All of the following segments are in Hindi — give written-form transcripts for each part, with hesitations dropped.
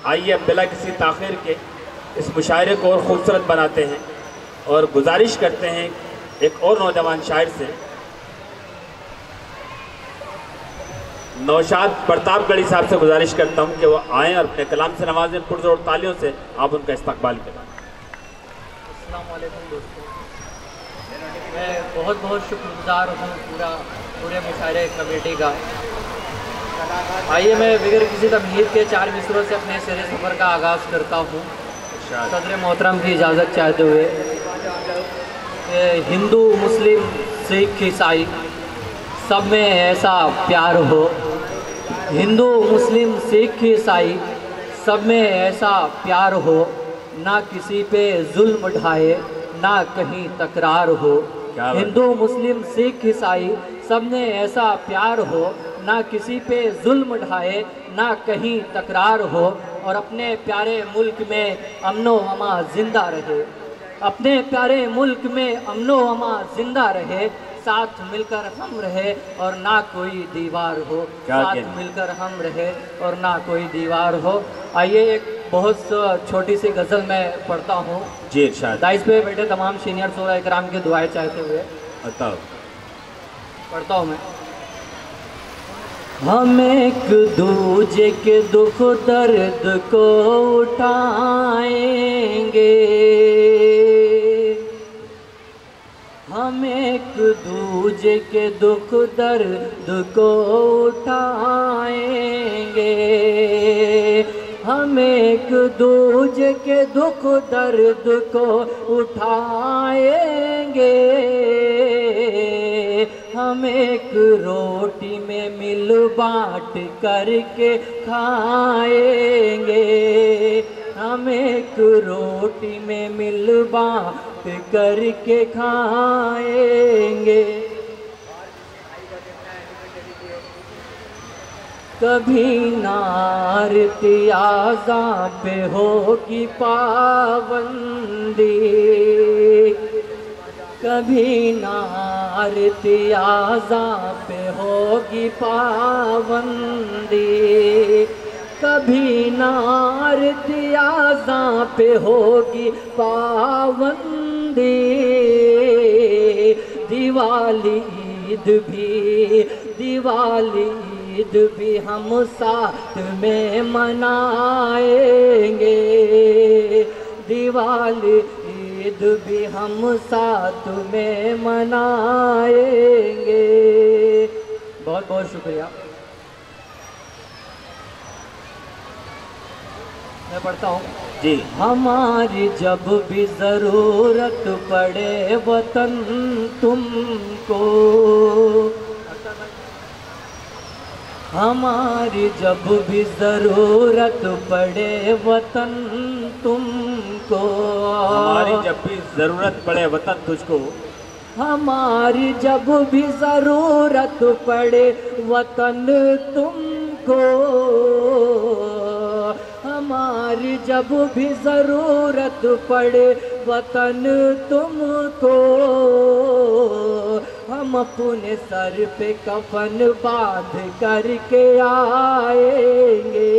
आइए अब बिला किसी ताख़ीर के इस मुशायरे को और ख़ूबसूरत बनाते हैं और गुजारिश करते हैं एक और नौजवान शायर से, नौशाद प्रतापगढ़ी साहब से गुजारिश करता हूं कि वो आएँ और अपने कलाम से नवाजें, पुरज़ोर तालियों से आप उनका इस्तकबाल करें। अस्सलाम वालेकुम दोस्तों, मैं बहुत बहुत शुक्रगुजार हूँ पूरे मुशायरे कमेटी का। आइए मैं बगैर किसी तमहीद के 4 मिसरों से अपने सरे सफ़र का आगाज़ करता हूँ सदर मोहतरम की इजाज़त चाहते हुए। हिंदू मुस्लिम सिख ईसाई सब में ऐसा प्यार हो, हिंदू मुस्लिम सिख ईसाई सब में ऐसा प्यार हो, ना किसी पे जुल्म ढाए ना कहीं तकरार हो। हिंदू मुस्लिम सिख ईसाई सब में ऐसा प्यार हो, ना किसी पे जुल्म ढाए ना कहीं तकरार हो, और अपने प्यारे मुल्क में अमनो अमा जिंदा रहे। अपने प्यारे मुल्क में अमनो अमा जिंदा रहे, साथ मिलकर हम रहे और ना कोई दीवार हो। साथ मिलकर हम रहे और ना कोई दीवार हो। आइए एक बहुत छोटी सी गज़ल मैं पढ़ता हूँ जी इरशाद। दाइस पे बैठे तमाम सीनियर सोलह इकराम की दुआएं चाहते हुए बताओ, पढ़ता हूँ मैं। हम एक दूजे के दुख दर्द को उठाएंगे, हम एक दूजे के दुख दर्द को उठाएंगे, हम एक दूजे के दुख दर्द को उठाएंगे, हम एक रोटी में मिल बाँट करके खाएंगे, हम एक रोटी में मिल बाँट करके खाएंगे। कभी नारती आज़ा पे होगी पाबंदी, कभी नारती आज़ा पे होगी पाबंदी, कभी नारती आज़ा पे होगी पाबंदी। दिवाली ईद भी हम साथ में मनाएंगे, दिवाली ईद भी हम साथ में मनाएंगे। बहुत बहुत शुक्रिया। मैं पढ़ता हूँ जी। हमारी जब भी ज़रूरत पड़े वतन तुमको, हमारी जब भी ज़रूरत पड़े वतन तुमको, हमारी जब भी ज़रूरत पड़े वतन तुझको, हमारी जब भी ज़रूरत पड़े वतन तुमको, हमारी जब भी ज़रूरत पड़े वतन तुमको, हम अपने सर पे कफन बांध करके आएंगे,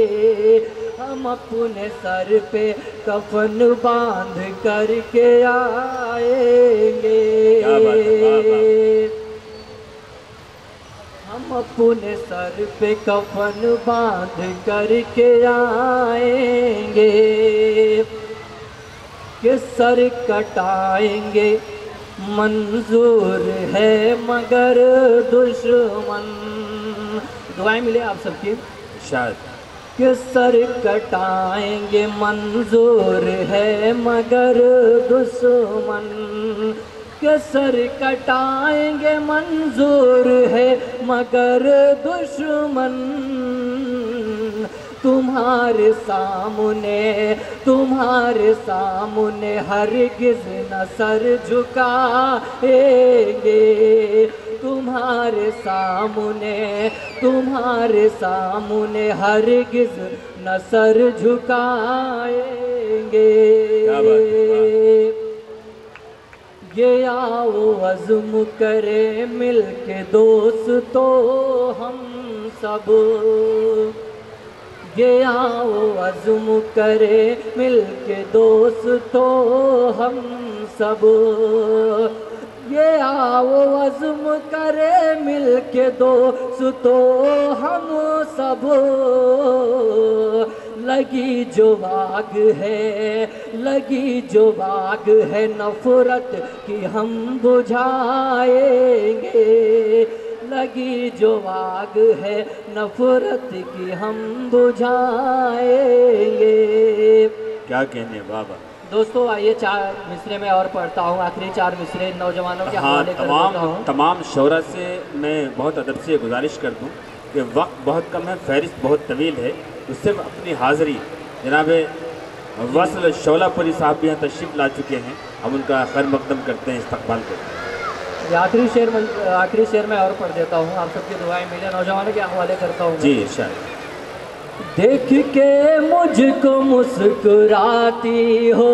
हम अपने सर पे कफन बांध करके आएंगे, हम अपने सर पे कफन बांध करके आएंगे, कि सर कटाएंगे मंजूर है मगर दुश्मन। दुआएं मिले आप सबकी शायद। कि सर कटाएंगे मंजूर है मगर दुश्मन, कि सर कटाएंगे मंजूर है मगर दुश्मन। तुम्हारे सामने हरगिज़ न सर झुकाएंगे, तुम्हारे सामने हरगिज़ न सर झुकाएंगे। ये आओ अज़्म करे मिल के दोस्तों हम सब, ये आओ अज़्म करे मिल के दोस्तों हम सब, ये आओ अज़्म करे मिल के दोस्तों हम सब। लगी जो आग है, लगी जो आग है नफ़रत की हम बुझाएंगे, लगी जो आग है नफ़रत की हम बुझाएंगे। क्या कहने बाबा। दोस्तों आइए 4 मिसरे में और पढ़ता हूँ, आखिरी 4 मिसरे नौजवानों के हवाले कर देता हूँ। तमाम शोरा से मैं बहुत अदब से गुजारिश कर दूँ कि वक्त बहुत कम है, फहरिस्त बहुत तवील है, उससे अपनी हाज़िरी जनाब वसल शौलापुरी साहब भी यहाँ तशरीफ़ ला चुके हैं, हम उनका खैर मकदम करते हैं, इस्तकबाल करते हैं। ये आखिरी शेर में और पढ़ देता हूँ, आप सबकी दुआएं मिले, नौजवानों के हवाले करता हूँ जी शायद। देख के मुझको मुस्कुराती हो,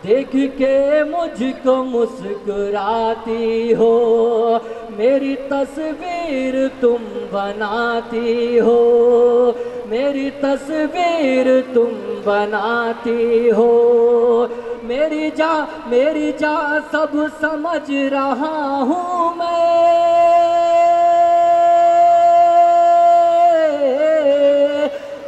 देख के मुझको मुस्कुराती हो, मेरी तस्वीर तुम बनाती हो, मेरी तस्वीर तुम बनाती हो। मेरी जा सब समझ रहा हूँ मैं,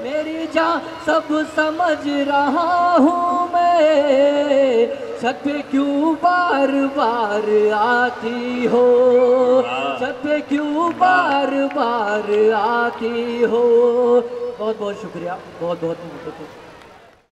मेरी जा सब समझ रहा हूँ मैं, छत पे क्यों बार बार आती हो, छत पे क्यों बार बार आती हो। बहुत बहुत शुक्रिया, बहुत बहुत।